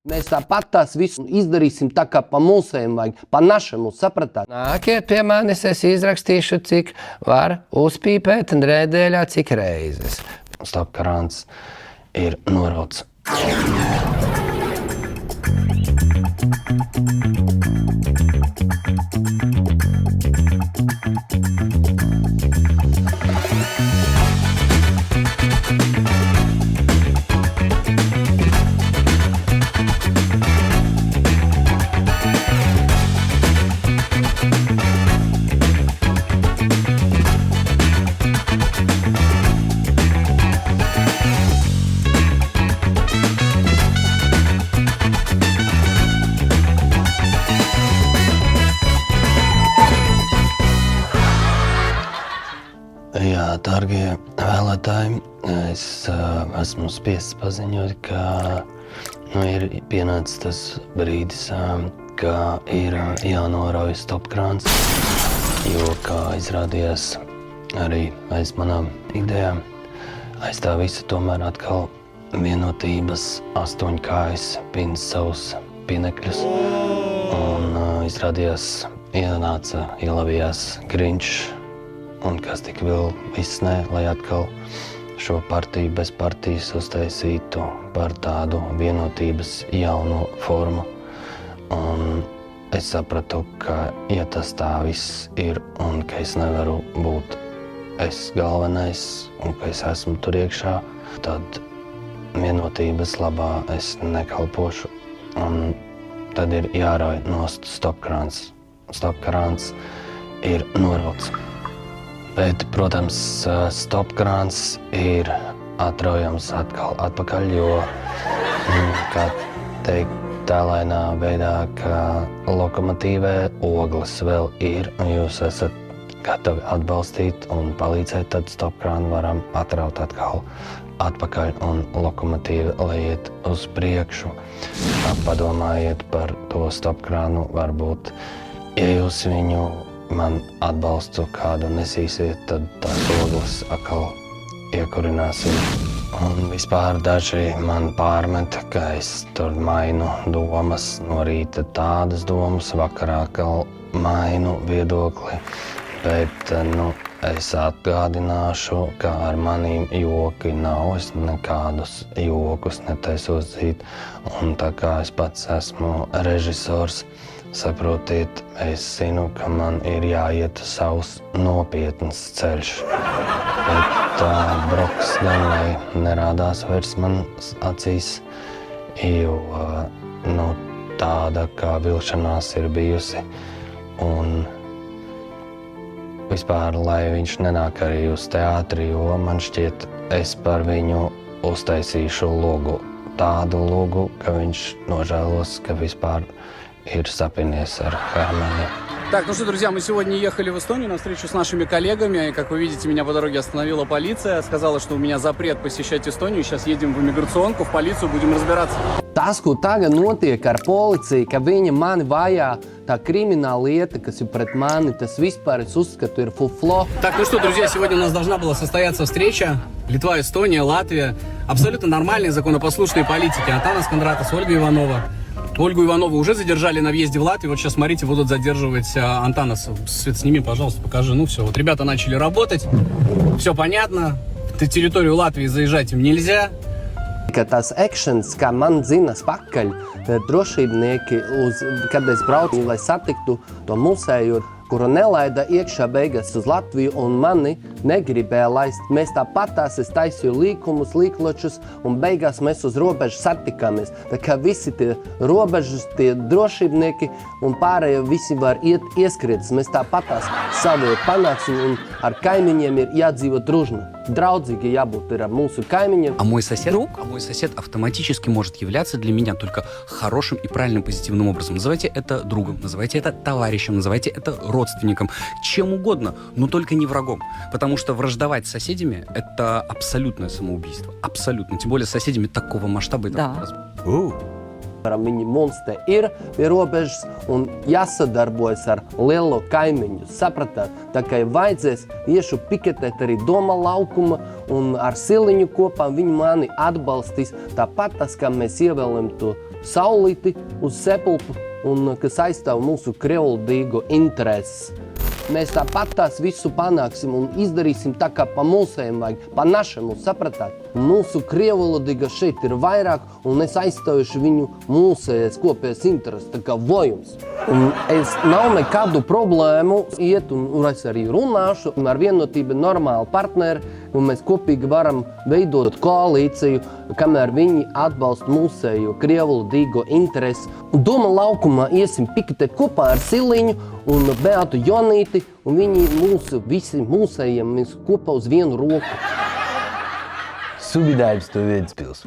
Mēs tāpat tās visu izdarīsim tā, kā pa mūsējiem vajag, pa našamu, sapratāt? Nākiet pie manis, es izrakstīšu, cik var uzpīpēt nedēļā, cik reizes. Stopkrāns ir norauts. Jā, dārgie vēlētāji, es esmu spiests paziņot, ka ir pienācis tas brīdis, ka ir jānorauj stopkrāns, jo, kā izrādījās arī aiz manām idejām, aiz tā visa tomēr atkal vienotības astoņkājas pins savus pienekļus, un izrādījās ielavījās Grinčs, un kas tik vēl izsnē, lai atkal šo partiju bez partijas uztaisītu par tādu vienotības jaunu formu. Un es sapratu, ka ja tas tā viss ir un ka es nevaru būt es galvenais un ka es esmu tur iekšā, tad vienotības labā es nekalpošu. Un tad ir jārauj nost stopkrāns. Stopkrāns ir norauts. Bet, protams, stopkrāns ir atraujams atkal atpakaļ, jo, kā teikt, tēlainā veidā, ka lokomotīvē ogles vēl ir, un jūs esat gatavi atbalstīt un palīdzēt, tad stopkrānu varam atraut atkal atpakaļ un lokomotīva leiet uz priekšu. Padomājiet par to stopkrānu, varbūt, ja jūs viņu man atbalstu kādu nesīsiet, tad tās ogles atkal iekurināsim. Un vispār daži man pārmet, ka es tur mainu domas, no rīta tādas domas, vakarā atkal mainu viedokli. Bet, es atgādināšu, ka ar manīm joki nav, es nekādus jokus netaisu uzzīt. Un tā kā es pats esmu režisors, saprotiet, es zinu, ka man ir jāiet savs nopietns ceļš. Bet broks gan lai nerādās vairs man acīs, jo tāda kā vilšanās ir bijusi. Un vispār, lai viņš nenāk arī uz teātri, jo man šķiet, es par viņu uztaisīšu logu. Tādu logu, ka viņš nožēlos, ka vispār ir sapinies ar Hermani. Так, ну что, друзья, мы сегодня ехали в Эстонию на встречу с нашими коллегами. Как вы видите, меня по дороге остановила полиция. Сказала, что у меня запрет посещать Эстонию. Сейчас едем в иммиграционку, в полицию, будем разбираться. Tas, ko tagad notiek ar policiju, ka viņa mani vajā, tā krimināla lieta, kas ir pret mani, tas vispār es uzskatu ir fuflo. Так, ну что, друзья, сегодня у нас должна была состояться встреча. Литва, Эстония, Латвия. Абсолютно нормальные, законопослушные политики. Атанас Кондратас, Ольга Иванова. Ольгу Иванову уже задержали на въезде в Латвию. Вот сейчас, смотрите, будут задерживать Антанаса. Свет, сними, пожалуйста, покажи. Ну все, вот ребята начали работать. Все понятно. На территорию Латвии заезжать им нельзя. Ka tās actions, kā man zinas pakaļ, drošībnieki, kad es braucu, lai satiktu to musēju, kuru nelaida iekšā beigās uz Latviju un mani negribēja laist. Mēs tāpat tās es taisīju līkumus, līkločus un beigās mēs uz robežu satikāmies. Tā kā visi tie robežas, tie drošībnieki un pārējie visi var ieskrietas. Mēs tāpat tās savu panāksim un ar kaimiņiem ir jādzīvot družni. Draudzīgi jābūt ir ar mūsu kaimiņiem. А мой сосед автоматически может являться для меня только хорошим и правильным позитивным образом. Называйте это другом, называйте это товарищем, называйте это родственником, чем угодно, но только не врагом. Потому что враждовать с соседями – это абсолютное самоубийство. Абсолютно. Тем более с соседями такого масштаба и такого размера. Viņi mums te ir pie robežas un jāsadarbojas ar lielo kaimiņu. Sapratāt, tā kā vajadzēs iešu piketēt arī Doma laukuma un ar Siliņu kopā viņi mani atbalstīs. Tāpat tas, kā mēs ievēlam to saulīti uz sepulku un kas aizstāv mūsu kreoldīgo intereses. Mēs tāpat tās visu panāksim un izdarīsim tā, kā pa mūsējiem vajag, pa našemu, sapratāt? Mūsu krievulodīga šeit ir vairāk, un es aizstājuši viņu mūsējais kopējais intereses, tā kā vojums. Un es nav nekādu problēmu iet, un es arī runāšu, un ar vienotību normāli partneri, un mēs kopīgi varam veidot koalīciju, kamēr viņi atbalsta mūsējo krievulodīgo interesi. Un Doma laukumā iesim piketēt kopā ar Siliņu un Beatu Jonīti, un viņi visi mūsējiem mēs kopā uz vienu roku. Subidājums to Ventspils.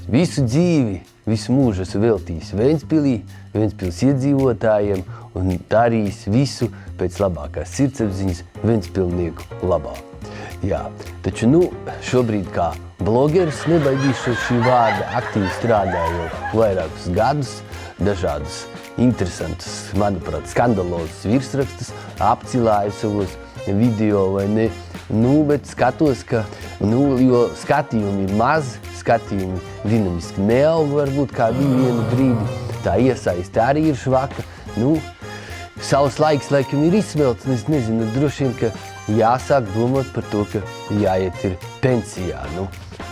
Visu dzīvi, visu mūžu esmu veltījis Ventspilī, Ventspils iedzīvotājiem un darījis visu pēc labākās sirdsapziņas Ventspilnieku labā. Jā, taču šobrīd kā blogeris nebaidīšu šī vārda aktīvi strādājot vairākus gadus, dažādus interesantus, manuprāt, skandalozus virsrakstus, apcilāju savos video vai ne. Bet skatos, ka, jo skatījumi ir maz, skatījumi dinamiski neaug varbūt kā vienu brīdi, tā iesaisti arī ir švaka. Savs laiks laikam ir izsmelts, es nezinu, droši vien, ka jāsāk domāt par to, ka jāiet ir pensijā.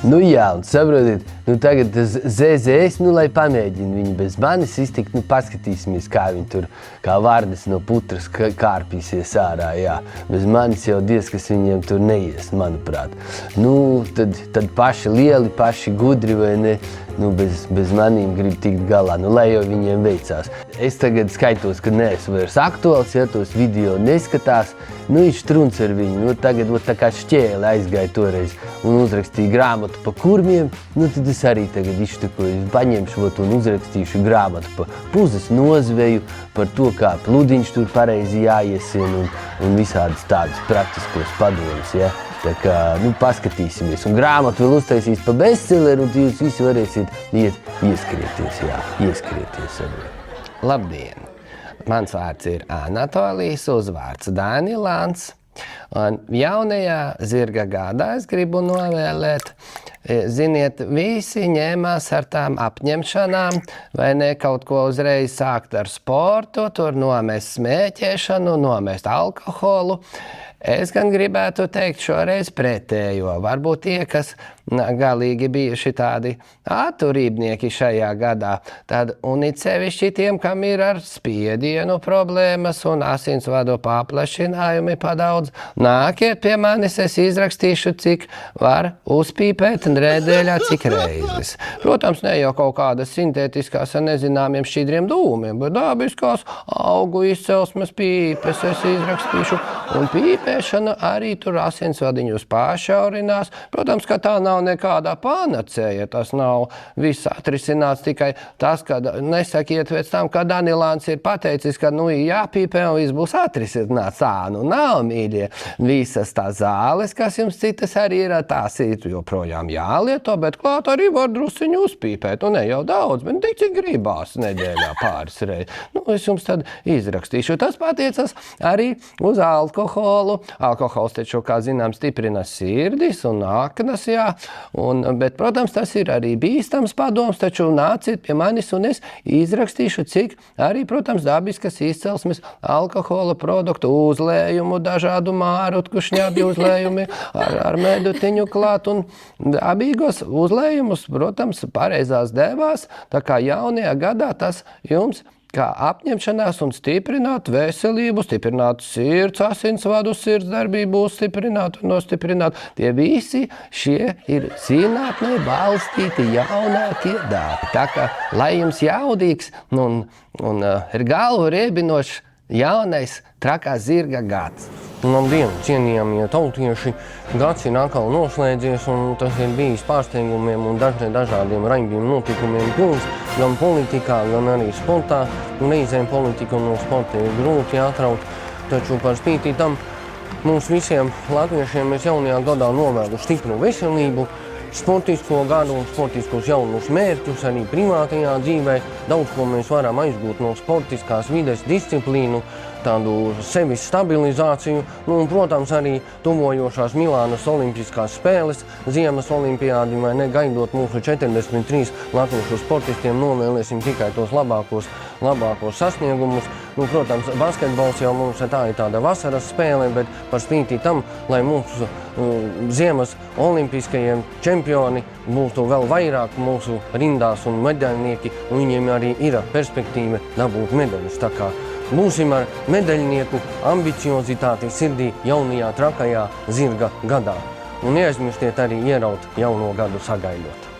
Jā, un saprotiet, tagad tas ZZS, lai pamēģina viņu bez manis iztikt, paskatīsimies, kā viņi tur, kā vārdas no putras kārpīsies ārā, jā. Bez manis jau diez, kas viņiem tur neies, manuprāt. Tad paši lieli, paši gudri, vai ne, bez manīm grib tikt galā, lai jau viņiem veicās. Es tagad skaitos, ka neesmu vairs aktuāls, ja tos video neskatās, ir štruns ar viņu, tagad tā kā šķēle aizgāja toreiz un uzrakstīja grāmatu pa kurmiem, tad es arī tagad izštukoju, paņemšu un uzrakstīšu grāmatu pa puzes nozveju, par to, kā pludiņš tur pareizi jāiesien un visādus tādus praktiskos padomus, ja. Tā kā, paskatīsimies. Un grāmatu vēl uztaisīs pa bestselleru, un jūs visi varēsiet ieskrieties. Labdien! Mans vārds ir Anatolijas, uzvārds Danilants. Un jaunajā zirga gadā es gribu novēlēt, ziniet, visi ņēmās ar tām apņemšanām, vai ne kaut ko uzreiz sākt ar sportu, tur nomest smēķēšanu, nomest alkoholu. Es gan gribētu teikt šoreiz pretējo. Varbūt tie, kas galīgi bijuši tādi atturībnieki šajā gadā, tad un it sevišķi tiem, kam ir ar spiedienu problēmas un asinsvadu paplašinājumi padaudz, nākiet pie manis, es izrakstīšu, cik var uzpīpēt nedēļā, cik reizes. Protams, ne jau kaut kādas sintētiskās ar nezināmiem šķidriem dūmiem, bet dabiskās augu izcelsmes pīpes es izrakstīšu, un pīpēšana arī tur asinsvadiņus pašaurinās. Protams, ka tā nav nekādā panacēja, tas nav viss atrisināts, tikai tas, ka nesakiet pēc tam, ka Danilāns ir pateicis, ka jāpīpē un viss būs atrisināts. Nav, mīļie, visas tās zāles, kas jums citas arī ir, tās ir joprojām jālieto, bet klāt arī var drusiņu uzpīpēt, ne jau daudz, bet tik cik gribās nedēļā pāris reizes. Es jums tad izrakstīšu. Tas patiecas arī uz alkoholu. Alkohols taču, kā zinām, stiprina sirdis un aknas, jā. Bet, protams, tas ir arī bīstams padoms, taču nāciet pie manis un es izrakstīšu, cik arī, protams, dabiskas izcelsmes alkohola produktu uzlējumu, dažādu mārutku šņābju uzlējumi ar medutiņu klāt un dabīgos uzlējumus, protams, pareizās devās, tā kā jaunajā gadā tas jums kā apņemšanās un stiprināt veselību, stiprināt sirds, asinsvadu, sirdsdarbību, stiprināt un nostiprināt. Tie visi šie ir zinātnē balstīti jaunākie darbi. Tā kā, lai jums jaudīgs un ir galvu riebinošs jaunais trakā zirga gads. Labdien, cienījamie tautieši! Gads ir atkal noslēdzies, un tas ir bijis pārsteigumiem un dažādiem raibiem notikumiem pilns, gan politikā, gan arī sportā. Reizēm politika no sporta ir grūti atraut, taču par spīti tam mums visiem latviešiem es jaunajā gadā novēlu stipru veselību, sportisko gadu un sportiskos jaunus mērķus arī privātajā dzīvē. Daudz ko mēs varam aizgūt no sportiskās vides disciplīnu, tādu sevis stabilizāciju, nu, un, protams, arī tuvojošās Milānas olimpiskās spēles, ziemas olimpiādi, vai ne, gaidot mūsu 43 latviešu sportistiem, novēlēsim tikai tos labākos sasniegumus. Nu, protams, basketbols jau mums tā ir tāda vasaras spēle, bet par spīti tam, lai mūsu ziemas olimpiskajiem čempioni būtu vēl vairāk mūsu rindās un medaļnieki, un viņiem arī ir perspektīva dabūt medaļus. Tā kā būsim ar medaļnieku ambiciozitāti sirdī jaunajā trakajā zirga gadā. Un neaizmirstiet arī ieraut jauno gadu sagaidot.